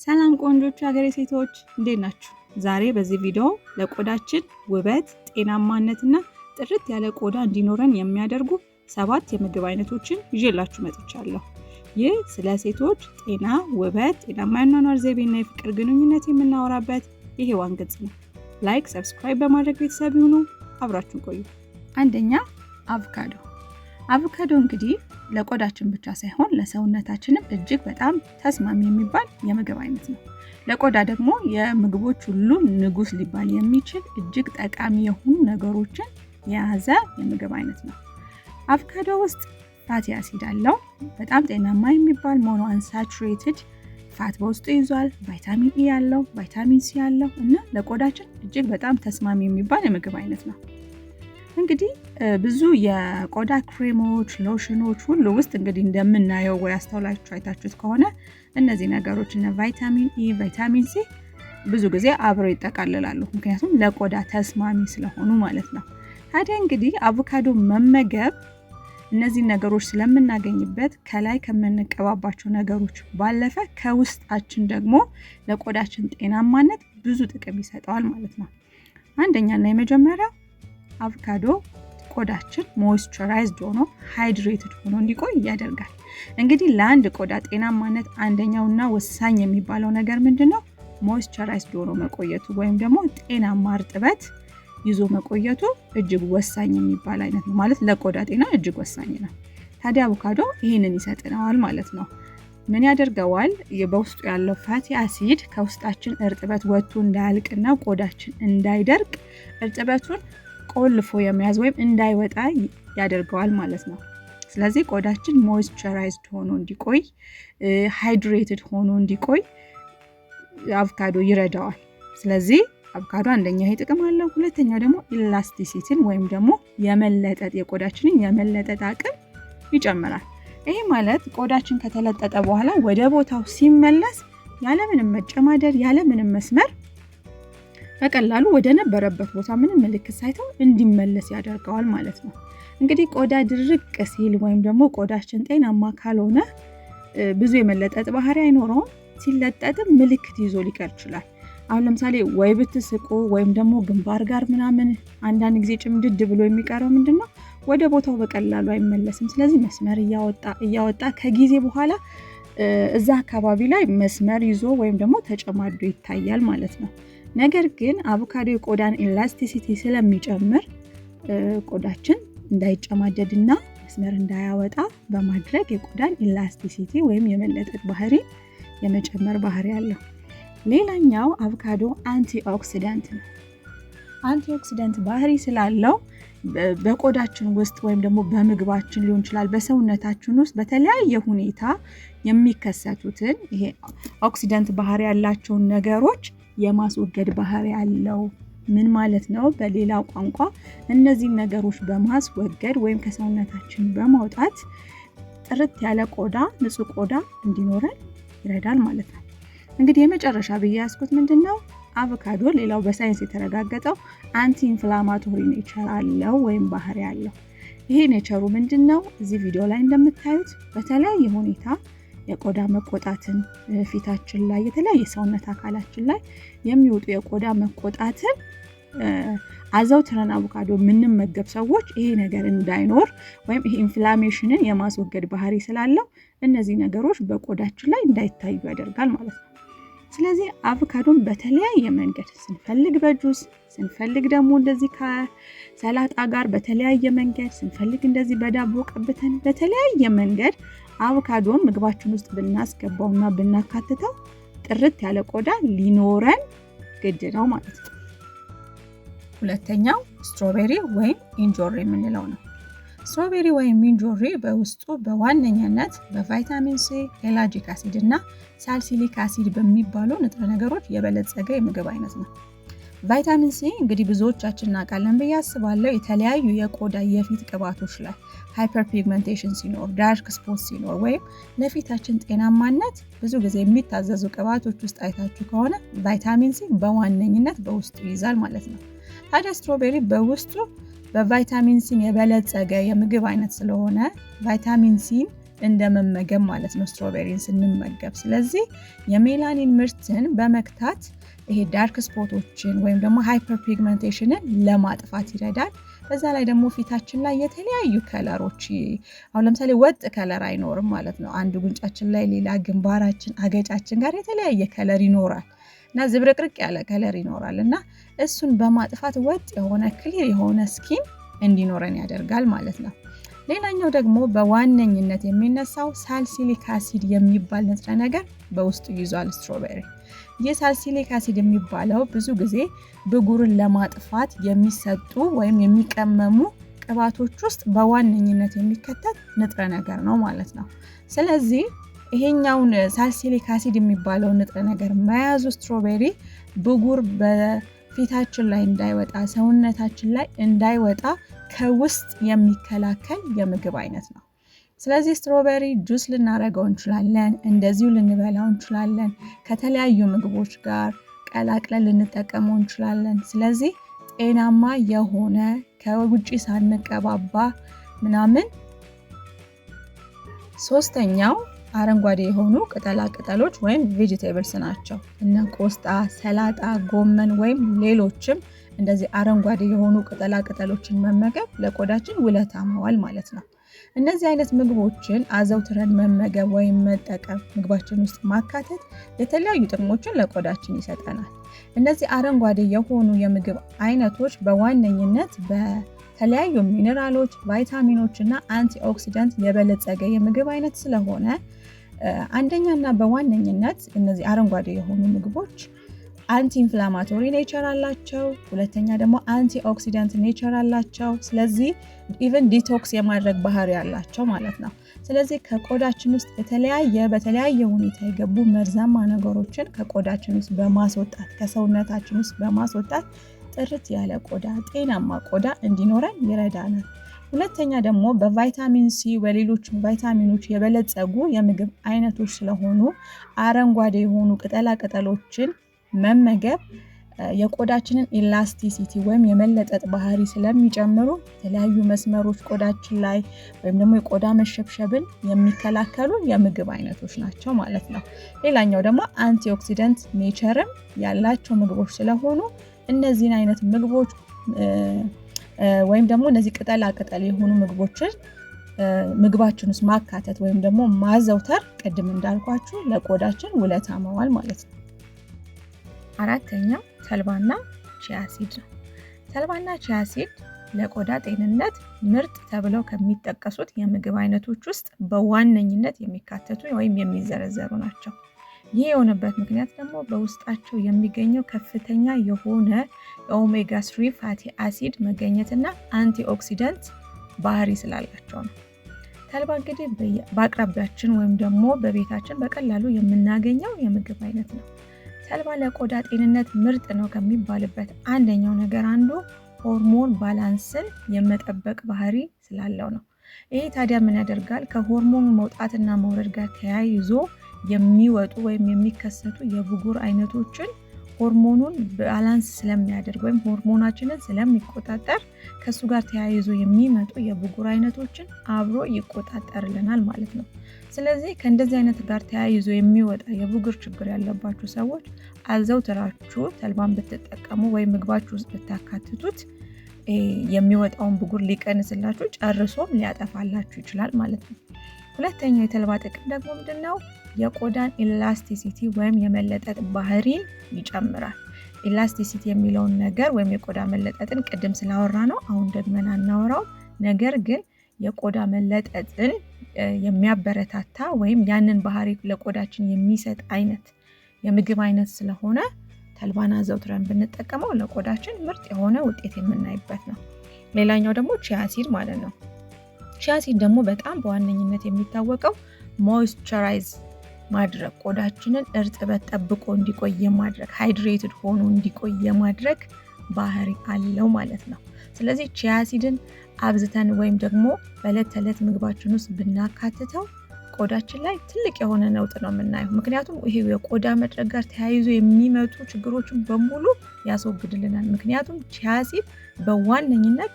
ሰላም ቆንጆቹ ሀገሬ ሴቶች እንዴት ናችሁ? ዛሬ በዚህ ቪዲዮ ለቆዳችን ውበት፣ ጤናማነትና ጥርት ያለ ቆዳ እንዲኖረን የሚያደርጉ 7 የምግብ አይነቶችን ይዤላችሁ መጥቻለሁ። ይህ ስለ ሴቶች ጤና፣ ውበት፣ ጤናማ የአኗኗር ዘይቤና የፍቅር ግንኙነት የምናወራበት የሔዋን ገጽ ነው። ላይክ፣ ሰብስክራይብ በማድረግ ቤተሰብ ይሁኑ። አብራችሁን ቆዩ። አንደኛ አቮካዶ። አቮካዶ እንግዲህ ለቆዳችን ብቻ ሳይሆን ለሰውነታችንም እጅግ በጣም ተስማሚ የሚባል የምግብ አይነት ነው። ለቆዳ ደግሞ የምግቦች ሁሉ ንጉስ ሊባል የሚችል እጅግ ጠቃሚ የሆኑ ነገሮችን የያዘ የምግብ አይነት ነው። አቮካዶ ውስጥ ፋቲ አሲድ አለው። በጣም ጤናማ የሚባል ሞኖ አንሳቹሬትድ ፋት በውስጡ ይዟል። ቫይታሚን ኢ ያለው፣ ቫይታሚን ሲ ያለው እና ለቆዳችን እጅግ በጣም ተስማሚ የሚባል የምግብ አይነት ነው። እንግዲህ ብዙ የቆዳ ክሬሞች፣ ሎሽኖች ሁሉ ውስጥ እንግዲህ እንደምናየው ወይ አስተውላችሁ አይታችሁት ከሆነ እነዚህ ነገሮች እነ ቫይታሚን ኢ፣ ቫይታሚን ሲ ብዙ ጊዜ አብረው ይጠቃልላሉ። ምክንያቱም ለቆዳ ተስማሚ ስለሆኑ ማለት ነው። ታዲያ እንግዲህ አቮካዶ መመገብ እነዚህ ነገሮች ስለምናገኝበት ከላይ ከምንቀባባቸው ነገሮች ባለፈ ከውስጣችን ደግሞ ለቆዳችን ጤናማነት ብዙ ጥቅም ይሰጠዋል ማለት ነው። አንደኛና የመጀመሪያው አቮካዶ ቆዳችን ሞይስቸራይዝድ ሆኖ ሃይድሬትድ ሆኖ እንዲቆይ ያደርጋል። እንግዲህ ለአንድ ቆዳ ጤናማነት አንደኛውና ወሳኝ የሚባለው ነገር ምንድነው? ሞይስቸራይዝድ ሆኖ መቆየቱ ወይም ደግሞ ጤናማ እርጥበት ይዞ መቆየቱ እጅግ ወሳኝ የሚባል አይነት ነው። ማለት ለቆዳ ጤና እጅግ ወሳኝ ነው። ታዲያ አቮካዶ ይህንን ይሰጥናል ማለት ነው። ምን ያደርገዋል? በውስጡ ያለው ፋቲ አሲድ ከውስጣችን እርጥበት ወጥቶ እንዳያልቅና ቆዳችን እንዳይደርቅ እርጥበቱን ቆልፎ የመያዝ ወይም እንዳይወጣ ያደርገዋል ማለት ነው። ስለዚህ ቆዳችን ሞይስቸራይዝድ ሆኖ እንዲቆይ፣ ሃይድሬትድ ሆኖ እንዲቆይ አቮካዶ ይረዳዋል። ስለዚህ አቮካዶ አንደኛ ይሄ ጥቅም አለው። ሁለተኛው ደግሞ ኢላስቲሲቲን ወይም ደግሞ የቆዳችንን የመለጠጥ አቅም ይጨምራል። ይሄ ማለት ቆዳችን ከተለጠጠ በኋላ ወደ ቦታው ሲመለስ ያለምንም መጨማደድ ያለምንም መስመር በቀላሉ ወደ ነበረበት ቦታ ምንም ምልክት ሳይተው እንዲመለስ ያደርገዋል ማለት ነው። እንግዲህ ቆዳ ድርቅ ሲል ወይም ደግሞ ቆዳችን ጤናማ ካልሆነ ብዙ የመለጠጥ ባህሪ አይኖረውም። ሲለጠጥም ምልክት ይዞ ሊቀር ይችላል። አሁን ለምሳሌ ወይ ብትስቁ ወይም ደግሞ ግንባር ጋር ምናምን አንዳንድ ጊዜ ጭምድድ ብሎ የሚቀረው ምንድነው? ወደ ቦታው በቀላሉ አይመለስም። ስለዚህ መስመር እያወጣ ከጊዜ በኋላ እዛ አካባቢ ላይ መስመር ይዞ ወይም ደግሞ ተጨማዶ ይታያል ማለት ነው። ነገር ግን አቮካዶ የቆዳን ኢላስቲሲቲ ስለሚጨምር ቆዳችን እንዳይጨማደድና መስመር እንዳያወጣ በማድረግ የቆዳን ኢላስቲሲቲ ወይም የመለጠጥ ባህሪ የመጨመር ባህሪ አለው። ሌላኛው አቮካዶ አንቲኦክሲዳንት ነው። አንቲኦክሲዳንት ባህሪ ስላለው በቆዳችን ውስጥ ወይም ደግሞ በምግባችን ሊሆን ይችላል በሰውነታችን ውስጥ በተለያየ ሁኔታ የሚከሰቱትን ይሄ ኦክሲዳንት ባህሪ ያላቸውን ነገሮች የማስወገድ ባህሪ ያለው። ምን ማለት ነው? በሌላ ቋንቋ እነዚህን ነገሮች በማስወገድ ወይም ከሰውነታችን በማውጣት ጥርት ያለ ቆዳ፣ ንጹህ ቆዳ እንዲኖረን ይረዳል ማለት ነው። እንግዲህ የመጨረሻ ብዬ ያስኩት ምንድነው? አቮካዶ ሌላው በሳይንስ የተረጋገጠው አንቲ ኢንፍላማቶሪ ኔቸር አለው ወይም ባህሪ አለው። ይሄ ኔቸሩ ምንድነው? እዚህ ቪዲዮ ላይ እንደምታዩት በተለያየ ሁኔታ የቆዳ መቆጣትን ፊታችን ላይ የተለያየ ሰውነት አካላችን ላይ የሚወጡ የቆዳ መቆጣትን አዘውትረን አቮካዶ የምንመገብ ሰዎች ይሄ ነገር እንዳይኖር ወይም ይሄ ኢንፍላሜሽንን የማስወገድ ባህሪ ስላለው እነዚህ ነገሮች በቆዳችን ላይ እንዳይታዩ ያደርጋል ማለት ነው። ስለዚህ አቮካዶን በተለያየ መንገድ ስንፈልግ በጁስ ስንፈልግ ደግሞ እንደዚህ ከሰላጣ ጋር በተለያየ መንገድ ስንፈልግ እንደዚህ በዳቦ ቀብተን በተለያየ መንገድ አቮካዶን ምግባችን ውስጥ ብናስገባውና ብናካትተው ጥርት ያለ ቆዳ ሊኖረን ግድ ነው ማለት ነው። ሁለተኛው ስትሮቤሪ ወይም እንጆሪ የምንለው ነው። ስትሮቤሪ ወይም እንጆሪ በውስጡ በዋነኛነት በቫይታሚን ሲ፣ ኤላጂክ አሲድ እና ሳልሲሊክ አሲድ በሚባሉ ንጥረ ነገሮች የበለጸገ የምግብ አይነት ነው። ቫይታሚን ሲ እንግዲህ ብዙዎቻችን እናውቃለን ብዬ አስባለሁ። የተለያዩ የቆዳ የፊት ቅባቶች ላይ ሃይፐር ፒግመንቴሽን ሲኖር፣ ዳርክ ስፖት ሲኖር ወይም ለፊታችን ጤናማነት ብዙ ጊዜ የሚታዘዙ ቅባቶች ውስጥ አይታችሁ ከሆነ ቫይታሚን ሲ በዋነኝነት በውስጡ ይይዛል ማለት ነው። ታዲያ ስትሮቤሪ በውስጡ በቫይታሚን ሲን የበለጸገ የምግብ አይነት ስለሆነ ቫይታሚን ሲን እንደመመገብ ማለት ነው ስትሮቤሪን ስንመገብ። ስለዚህ የሜላኒን ምርትን በመክታት ይሄ ዳርክ ስፖቶችን ወይም ደግሞ ሃይፐር ፒግመንቴሽንን ለማጥፋት ይረዳል። በዛ ላይ ደግሞ ፊታችን ላይ የተለያዩ ከለሮች አሁን ለምሳሌ ወጥ ከለር አይኖርም ማለት ነው። አንዱ ጉንጫችን ላይ ሌላ፣ ግንባራችን፣ አገጫችን ጋር የተለያየ ከለር ይኖራል እና ዝብርቅርቅ ያለ ከለር ይኖራል እና እሱን በማጥፋት ወጥ የሆነ ክሊር የሆነ ስኪን እንዲኖረን ያደርጋል ማለት ነው። ሌላኛው ደግሞ በዋነኝነት የሚነሳው ሳልሲሊክ አሲድ የሚባል ንጥረ ነገር በውስጡ ይዟል ስትሮቤሪ። ይህ ሳልሲሊክ አሲድ የሚባለው ብዙ ጊዜ ብጉርን ለማጥፋት የሚሰጡ ወይም የሚቀመሙ ቅባቶች ውስጥ በዋነኝነት የሚከተት ንጥረ ነገር ነው ማለት ነው። ስለዚህ ይሄኛውን ሳልሲሊክ አሲድ የሚባለውን ንጥረ ነገር መያዙ ስትሮቤሪ ብጉር በፊታችን ላይ እንዳይወጣ፣ ሰውነታችን ላይ እንዳይወጣ ከውስጥ የሚከላከል የምግብ አይነት ነው። ስለዚህ ስትሮቤሪ ጁስ ልናደርገው እንችላለን፣ እንደዚሁ ልንበላው እንችላለን፣ ከተለያዩ ምግቦች ጋር ቀላቅለን ልንጠቀመው እንችላለን። ስለዚህ ጤናማ የሆነ ከውጪ ሳንቀባባ ምናምን። ሶስተኛው አረንጓዴ የሆኑ ቅጠላ ቅጠሎች ወይም ቬጂቴብልስ ናቸው። እነ ቆስጣ፣ ሰላጣ፣ ጎመን ወይም ሌሎችም እንደዚህ አረንጓዴ የሆኑ ቅጠላ ቅጠሎችን መመገብ ለቆዳችን ውለታ መዋል ማለት ነው። እነዚህ አይነት ምግቦችን አዘውትረን መመገብ ወይም መጠቀም፣ ምግባችን ውስጥ ማካተት የተለያዩ ጥቅሞችን ለቆዳችን ይሰጠናል። እነዚህ አረንጓዴ የሆኑ የምግብ አይነቶች በዋነኝነት በተለያዩ ሚነራሎች፣ ቫይታሚኖች እና አንቲኦክሲዳንት የበለጸገ የምግብ አይነት ስለሆነ አንደኛና በዋነኝነት እነዚህ አረንጓዴ የሆኑ ምግቦች አንቲ ኢንፍላማቶሪ ኔቸር አላቸው። ሁለተኛ ደግሞ አንቲ ኦክሲዳንት ኔቸር አላቸው። ስለዚህ ኢቨን ዲቶክስ የማድረግ ባህሪ ያላቸው ማለት ነው። ስለዚህ ከቆዳችን ውስጥ በተለያየ ሁኔታ የገቡ መርዛማ ነገሮችን ከቆዳችን ውስጥ በማስወጣት ከሰውነታችን ውስጥ በማስወጣት ጥርት ያለ ቆዳ፣ ጤናማ ቆዳ እንዲኖረን ይረዳናል። ሁለተኛ ደግሞ በቫይታሚን ሲ በሌሎች ቫይታሚኖች የበለጸጉ የምግብ አይነቶች ስለሆኑ አረንጓዴ የሆኑ ቅጠላ ቅጠሎችን መመገብ የቆዳችንን ኢላስቲሲቲ ወይም የመለጠጥ ባህሪ ስለሚጨምሩ የተለያዩ መስመሮች ቆዳችን ላይ ወይም ደግሞ የቆዳ መሸብሸብን የሚከላከሉ የምግብ አይነቶች ናቸው ማለት ነው። ሌላኛው ደግሞ አንቲኦክሲደንት ኔቸርም ያላቸው ምግቦች ስለሆኑ እነዚህን አይነት ምግቦች ወይም ደግሞ እነዚህ ቅጠላ ቅጠል የሆኑ ምግቦችን ምግባችን ውስጥ ማካተት ወይም ደግሞ ማዘውተር ቅድም እንዳልኳችሁ ለቆዳችን ውለታ መዋል ማለት ነው። አራተኛው ተልባና ቺያ ሲድ ነው። ተልባና ቺያ ሲድ ለቆዳ ጤንነት ምርጥ ተብለው ከሚጠቀሱት የምግብ አይነቶች ውስጥ በዋነኝነት የሚካተቱ ወይም የሚዘረዘሩ ናቸው። ይህ የሆነበት ምክንያት ደግሞ በውስጣቸው የሚገኘው ከፍተኛ የሆነ የኦሜጋ 3 ፋቲ አሲድ መገኘትና አንቲኦክሲዳንት ባህሪ ስላላቸው ነው። ተልባ እንግዲህ በአቅራቢያችን ወይም ደግሞ በቤታችን በቀላሉ የምናገኘው የምግብ አይነት ነው። ተልባ ለቆዳ ጤንነት ምርጥ ነው ከሚባልበት አንደኛው ነገር አንዱ ሆርሞን ባላንስን የመጠበቅ ባህሪ ስላለው ነው። ይሄ ታዲያ ምን ያደርጋል? ከሆርሞኑ መውጣትና መውረድ ጋር ተያይዞ የሚወጡ ወይም የሚከሰቱ የብጉር አይነቶችን ሆርሞኑን ባላንስ ስለሚያደርግ ወይም ሆርሞናችንን ስለሚቆጣጠር ከሱ ጋር ተያይዞ የሚመጡ የብጉር አይነቶችን አብሮ ይቆጣጠርልናል ማለት ነው። ስለዚህ ከእንደዚህ አይነት ጋር ተያይዞ የሚወጣ የብጉር ችግር ያለባችሁ ሰዎች አዘውትራችሁ ተልባን ብትጠቀሙ ወይም ምግባችሁ ውስጥ ብታካትቱት የሚወጣውን ብጉር ሊቀንስላችሁ ጨርሶም ሊያጠፋላችሁ ይችላል ማለት ነው። ሁለተኛው የተልባ ጥቅም ደግሞ ምንድነው? የቆዳን ኢላስቲሲቲ ወይም የመለጠጥ ባህሪን ይጨምራል። ኢላስቲሲቲ የሚለውን ነገር ወይም የቆዳ መለጠጥን ቅድም ስላወራ ነው አሁን ደግመን አናወራው። ነገር ግን የቆዳ መለጠጥን የሚያበረታታ ወይም ያንን ባህሪ ለቆዳችን የሚሰጥ አይነት የምግብ አይነት ስለሆነ ተልባን አዘውትረን ብንጠቀመው ለቆዳችን ምርጥ የሆነ ውጤት የምናይበት ነው። ሌላኛው ደግሞ ቺያ ሲድ ማለት ነው። ቺያ ሲድ ደግሞ በጣም በዋነኝነት የሚታወቀው ሞይስቸራይዝ ማድረግ ቆዳችንን እርጥበት ጠብቆ እንዲቆይ የማድረግ ሃይድሬትድ ሆኖ እንዲቆይ የማድረግ ባህሪ አለው ማለት ነው። ስለዚህ ቺያ ሲድን አብዝተን ወይም ደግሞ በዕለት ተዕለት ምግባችን ውስጥ ብናካትተው ቆዳችን ላይ ትልቅ የሆነ ለውጥ ነው የምናየው። ምክንያቱም ይሄ የቆዳ መድረቅ ጋር ተያይዞ የሚመጡ ችግሮችን በሙሉ ያስወግድልናል። ምክንያቱም ቺያ ሲድ በዋነኝነት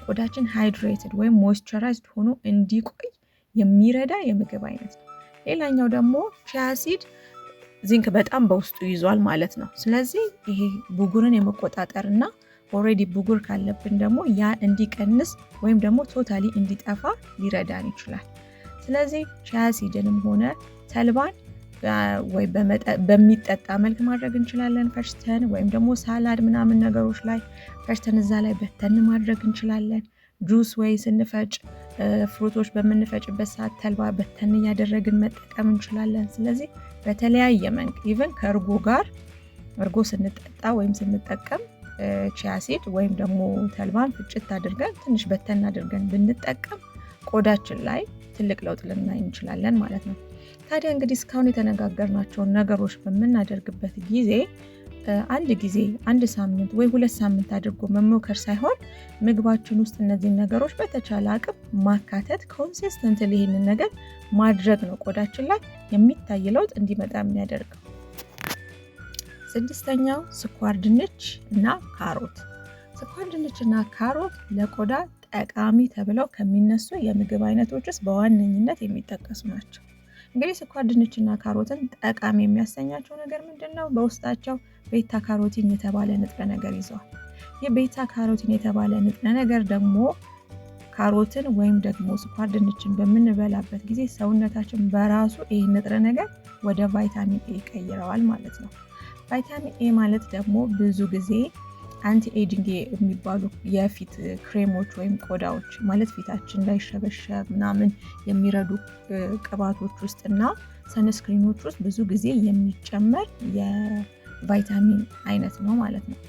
ቆዳችን ሃይድሬትድ ወይም ሞይስቸራይዝድ ሆኖ እንዲቆይ የሚረዳ የምግብ አይነት ነው። ሌላኛው ደግሞ ቺያ ሲድ ዚንክ በጣም በውስጡ ይዟል ማለት ነው። ስለዚህ ይሄ ብጉርን የመቆጣጠር እና ኦልሬዲ ብጉር ካለብን ደግሞ ያ እንዲቀንስ ወይም ደግሞ ቶታሊ እንዲጠፋ ሊረዳን ይችላል። ስለዚህ ቺያ ሲድንም ሆነ ተልባን ወይ በሚጠጣ መልክ ማድረግ እንችላለን ፈጭተን፣ ወይም ደግሞ ሳላድ ምናምን ነገሮች ላይ ፈጭተን እዛ ላይ በተን ማድረግ እንችላለን። ጁስ ወይ ስንፈጭ ፍሩቶች በምንፈጭበት ሰዓት ተልባ በተን እያደረግን መጠቀም እንችላለን። ስለዚህ በተለያየ መንገድ ኢቨን ከእርጎ ጋር እርጎ ስንጠጣ ወይም ስንጠቀም ቺያ ሲድ ወይም ደግሞ ተልባን ፍጭት አድርገን ትንሽ በተን አድርገን ብንጠቀም ቆዳችን ላይ ትልቅ ለውጥ ልናይ እንችላለን ማለት ነው። ታዲያ እንግዲህ እስካሁን የተነጋገርናቸውን ነገሮች በምናደርግበት ጊዜ አንድ ሳምንት ወይ 2 ሳምንት አድርጎ መሞከር ሳይሆን ምግባችን ውስጥ እነዚህን ነገሮች በተቻለ አቅም ማካተት፣ ኮንሲስተንትሊ ይህንን ነገር ማድረግ ነው ቆዳችን ላይ የሚታይ ለውጥ እንዲመጣ የሚያደርገው። 6ኛው ስኳር ድንች እና ካሮት። ስኳር ድንች እና ካሮት ለቆዳ ጠቃሚ ተብለው ከሚነሱ የምግብ አይነቶች ውስጥ በዋነኝነት የሚጠቀሱ ናቸው። እንግዲህ ስኳር ድንችና ካሮትን ጠቃሚ የሚያሰኛቸው ነገር ምንድን ነው? በውስጣቸው ቤታ ካሮቲን የተባለ ንጥረ ነገር ይዘዋል። የቤታ ካሮቲን የተባለ ንጥረ ነገር ደግሞ ካሮትን ወይም ደግሞ ስኳር ድንችን በምንበላበት ጊዜ ሰውነታችን በራሱ ይህ ንጥረ ነገር ወደ ቫይታሚን ኤ ይቀይረዋል ማለት ነው። ቫይታሚን ኤ ማለት ደግሞ ብዙ ጊዜ አንቲ ኤጂንግ የሚባሉ የፊት ክሬሞች ወይም ቆዳዎች ማለት ፊታችን እንዳይሸበሸብ ምናምን የሚረዱ ቅባቶች ውስጥ እና ሰንስክሪኖች ውስጥ ብዙ ጊዜ የሚጨመር የቫይታሚን አይነት ነው ማለት ነው።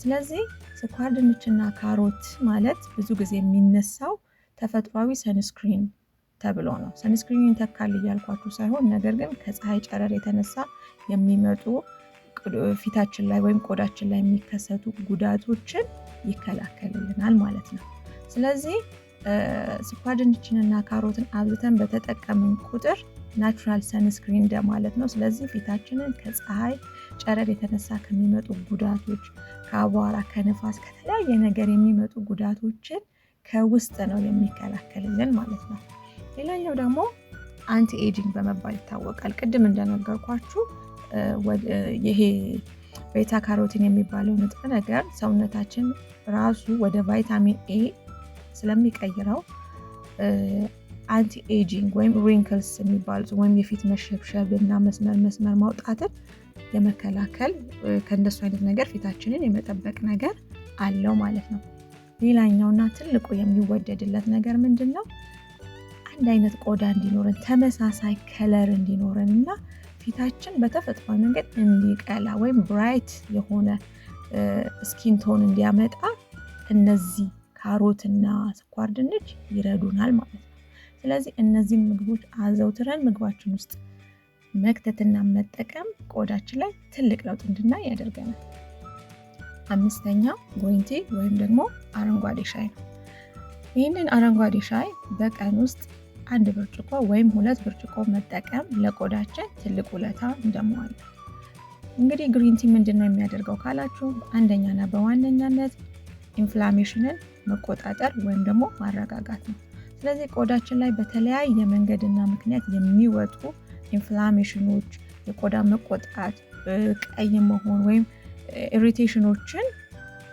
ስለዚህ ስኳር ድንችና ካሮት ማለት ብዙ ጊዜ የሚነሳው ተፈጥሯዊ ሰንስክሪን ተብሎ ነው። ሰንስክሪን ይተካል እያልኳችሁ ሳይሆን፣ ነገር ግን ከፀሐይ ጨረር የተነሳ የሚመጡ ፊታችን ላይ ወይም ቆዳችን ላይ የሚከሰቱ ጉዳቶችን ይከላከልልናል ማለት ነው። ስለዚህ ስኳር ድንችንና ካሮትን አብዝተን በተጠቀምን ቁጥር ናቹራል ሰንስክሪን እንደማለት ነው። ስለዚህ ፊታችንን ከፀሐይ ጨረር የተነሳ ከሚመጡ ጉዳቶች፣ ከአቧራ፣ ከነፋስ፣ ከተለያየ ነገር የሚመጡ ጉዳቶችን ከውስጥ ነው የሚከላከልልን ማለት ነው። ሌላኛው ደግሞ አንቲ ኤጂንግ በመባል ይታወቃል። ቅድም እንደነገርኳችሁ ይሄ ቤታ ካሮቲን የሚባለው ንጥረ ነገር ሰውነታችን ራሱ ወደ ቫይታሚን ኤ ስለሚቀይረው አንቲ ኤጂንግ ወይም ሪንክልስ የሚባሉት ወይም የፊት መሸብሸብ እና መስመር ማውጣትን የመከላከል ከእንደሱ አይነት ነገር ፊታችንን የመጠበቅ ነገር አለው ማለት ነው። ሌላኛውና ትልቁ የሚወደድለት ነገር ምንድን ነው? አንድ አይነት ቆዳ እንዲኖረን፣ ተመሳሳይ ከለር እንዲኖረን እና ፊታችን በተፈጥሮ መንገድ እንዲቀላ ወይም ብራይት የሆነ ስኪን ቶን እንዲያመጣ እነዚህ ካሮትና ስኳር ድንች ይረዱናል ማለት ነው። ስለዚህ እነዚህን ምግቦች አዘውትረን ምግባችን ውስጥ መክተትና መጠቀም ቆዳችን ላይ ትልቅ ለውጥ እንድናይ ያደርገናል። 5ኛው ግሪን ቲ ወይም ደግሞ አረንጓዴ ሻይ ነው። ይህንን አረንጓዴ ሻይ በቀን ውስጥ 1 ብርጭቆ ወይም 2 ብርጭቆ መጠቀም ለቆዳችን ትልቅ ውለታ እንደመዋል። እንግዲህ ግሪን ቲ ምንድን ነው የሚያደርገው ካላችሁ፣ አንደኛና በዋነኛነት ኢንፍላሜሽንን መቆጣጠር ወይም ደግሞ ማረጋጋት ነው። ስለዚህ ቆዳችን ላይ በተለያየ መንገድና ምክንያት የሚወጡ ኢንፍላሜሽኖች፣ የቆዳ መቆጣት፣ ቀይ መሆን ወይም ኢሪቴሽኖችን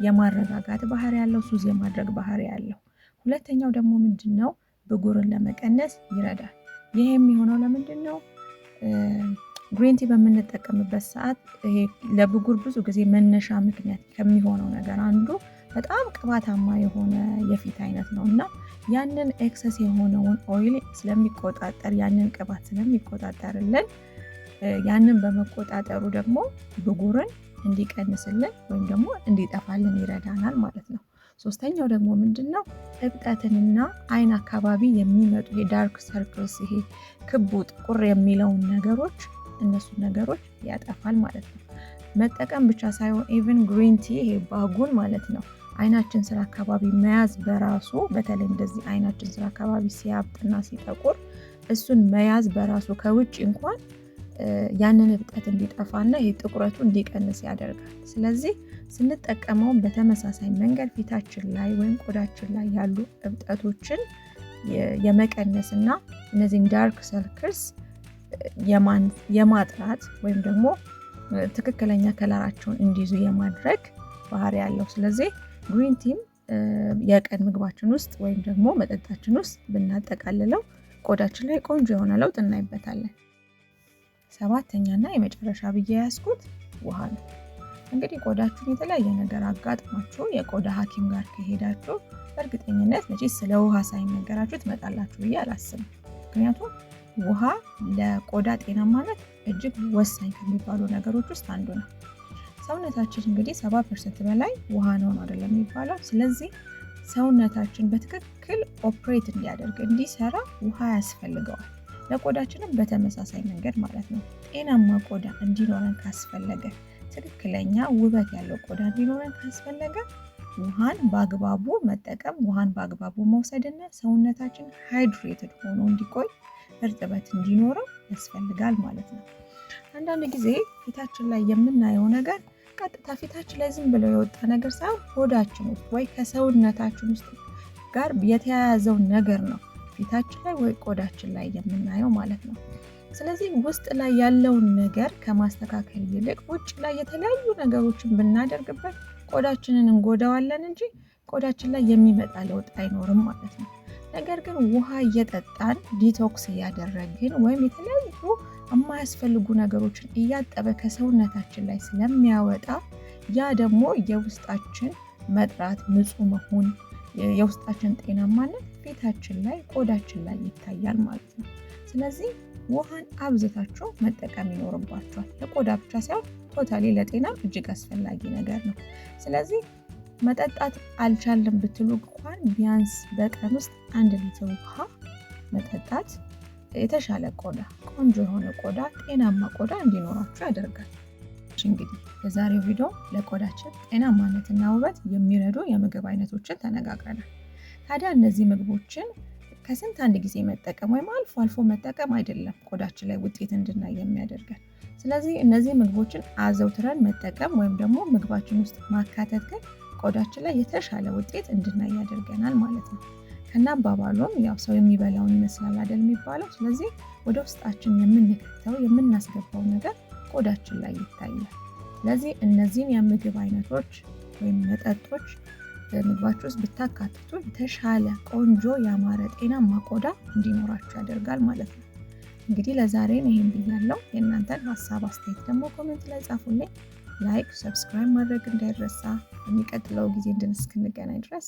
የማረጋጋት ባህሪ ያለው፣ ሱዝ የማድረግ ባህሪ ያለው። ሁለተኛው ደግሞ ምንድን ነው? ብጉርን ለመቀነስ ይረዳል። ይህ የሚሆነው ለምንድን ነው? ግሪን ቲ በምንጠቀምበት ሰዓት ይሄ ለብጉር ብዙ ጊዜ መነሻ ምክንያት ከሚሆነው ነገር አንዱ በጣም ቅባታማ የሆነ የፊት አይነት ነው እና ያንን ኤክሰስ የሆነውን ኦይል ስለሚቆጣጠር፣ ያንን ቅባት ስለሚቆጣጠርልን፣ ያንን በመቆጣጠሩ ደግሞ ብጉርን እንዲቀንስልን ወይም ደግሞ እንዲጠፋልን ይረዳናል ማለት ነው። 3ኛው ደግሞ ምንድን ነው? እብጠትንና አይን አካባቢ የሚመጡ የዳርክ ሰርክልስ፣ ይሄ ክቡ ጥቁር የሚለውን ነገሮች፣ እነሱን ነገሮች ያጠፋል ማለት ነው። መጠቀም ብቻ ሳይሆን ኢቭን ግሪን ቲ ይሄ ባጉን ማለት ነው አይናችን ስር አካባቢ መያዝ በራሱ በተለይ እንደዚህ አይናችን ስር አካባቢ ሲያብጥና ሲጠቁር እሱን መያዝ በራሱ ከውጭ እንኳን ያንን እብጠት እንዲጠፋና ይሄ ጥቁረቱ እንዲቀንስ ያደርጋል። ስለዚህ ስንጠቀመው በተመሳሳይ መንገድ ፊታችን ላይ ወይም ቆዳችን ላይ ያሉ እብጠቶችን የመቀነስና እነዚህን ዳርክ ሰርክልስ የማጥራት ወይም ደግሞ ትክክለኛ ከለራቸውን እንዲይዙ የማድረግ ባህሪ ያለው። ስለዚህ ግሪን ቲም የቀን ምግባችን ውስጥ ወይም ደግሞ መጠጣችን ውስጥ ብናጠቃልለው ቆዳችን ላይ ቆንጆ የሆነ ለውጥ እናይበታለን። ሰባተኛና የመጨረሻ ብዬ ያስኩት ውሃ ነው። እንግዲህ ቆዳችሁን የተለያየ ነገር አጋጥሟችሁ የቆዳ ሐኪም ጋር ከሄዳችሁ በእርግጠኝነት መቼስ ስለ ውሃ ሳይነገራችሁ ትመጣላችሁ ብዬ አላስብም። ምክንያቱም ውሃ ለቆዳ ጤናማነት እጅግ ወሳኝ ከሚባሉ ነገሮች ውስጥ አንዱ ነው። ሰውነታችን እንግዲህ 70% በላይ ውሃ ነው አይደለም የሚባለው። ስለዚህ ሰውነታችን በትክክል ኦፕሬት እንዲያደርግ እንዲሰራ ውሃ ያስፈልገዋል። ለቆዳችንም በተመሳሳይ መንገድ ማለት ነው። ጤናማ ቆዳ እንዲኖረን ካስፈለገ፣ ትክክለኛ ውበት ያለው ቆዳ እንዲኖረን ካስፈለገ ውሃን በአግባቡ መጠቀም፣ ውሃን በአግባቡ መውሰድና ሰውነታችን ሃይድሬትድ ሆኖ እንዲቆይ እርጥበት እንዲኖረው ያስፈልጋል ማለት ነው። አንዳንድ ጊዜ ፊታችን ላይ የምናየው ነገር ቀጥታ ፊታችን ላይ ዝም ብሎ የወጣ ነገር ሳይሆን ሆዳችን ውስጥ ወይ ከሰውነታችን ውስጥ ጋር የተያያዘው ነገር ነው ፊታችን ላይ ወይ ቆዳችን ላይ የምናየው ማለት ነው። ስለዚህ ውስጥ ላይ ያለውን ነገር ከማስተካከል ይልቅ ውጭ ላይ የተለያዩ ነገሮችን ብናደርግበት ቆዳችንን እንጎዳዋለን እንጂ ቆዳችን ላይ የሚመጣ ለውጥ አይኖርም ማለት ነው። ነገር ግን ውሃ እየጠጣን ዲቶክስ እያደረግን ወይም የተለያዩ የማያስፈልጉ ነገሮችን እያጠበ ከሰውነታችን ላይ ስለሚያወጣ ያ ደግሞ የውስጣችን መጥራት፣ ንጹህ መሆን፣ የውስጣችን ጤናማነት ፊታችን ላይ ቆዳችን ላይ ይታያል ማለት ነው። ስለዚህ ውሃን አብዝታችሁ መጠቀም ይኖርባችኋል። ለቆዳ ብቻ ሳይሆን ቶታሊ ለጤና እጅግ አስፈላጊ ነገር ነው። ስለዚህ መጠጣት አልቻለም ብትሉ እንኳን ቢያንስ በቀን ውስጥ 1 ሊትር ውሃ መጠጣት የተሻለ ቆዳ፣ ቆንጆ የሆነ ቆዳ፣ ጤናማ ቆዳ እንዲኖራችሁ ያደርጋል። እንግዲህ በዛሬው ቪዲዮ ለቆዳችን ጤናማነትና ውበት የሚረዱ የምግብ አይነቶችን ተነጋግረናል። ታዲያ እነዚህ ምግቦችን ከስንት አንድ ጊዜ መጠቀም ወይም አልፎ አልፎ መጠቀም አይደለም ቆዳችን ላይ ውጤት እንድናይ የሚያደርገን። ስለዚህ እነዚህ ምግቦችን አዘውትረን መጠቀም ወይም ደግሞ ምግባችን ውስጥ ማካተት ግን ቆዳችን ላይ የተሻለ ውጤት እንድናይ ያደርገናል ማለት ነው። ከናባባሉም ያው ሰው የሚበላውን ይመስላል አይደል የሚባለው። ስለዚህ ወደ ውስጣችን የምንከተው የምናስገባው ነገር ቆዳችን ላይ ይታያል። ስለዚህ እነዚህን የምግብ አይነቶች ወይም መጠጦች ምግባችሁ ውስጥ ብታካትቱ የተሻለ ቆንጆ ያማረ ጤናማ ቆዳ እንዲኖራችሁ ያደርጋል ማለት ነው። እንግዲህ ለዛሬ ይሄን ብያለሁ። የእናንተን ሀሳብ አስተያየት ደግሞ ኮሜንት ላይ ጻፉልኝ። ላይክ፣ ሰብስክራይብ ማድረግ እንዳይረሳ። የሚቀጥለው ጊዜ እስክንገናኝ ድረስ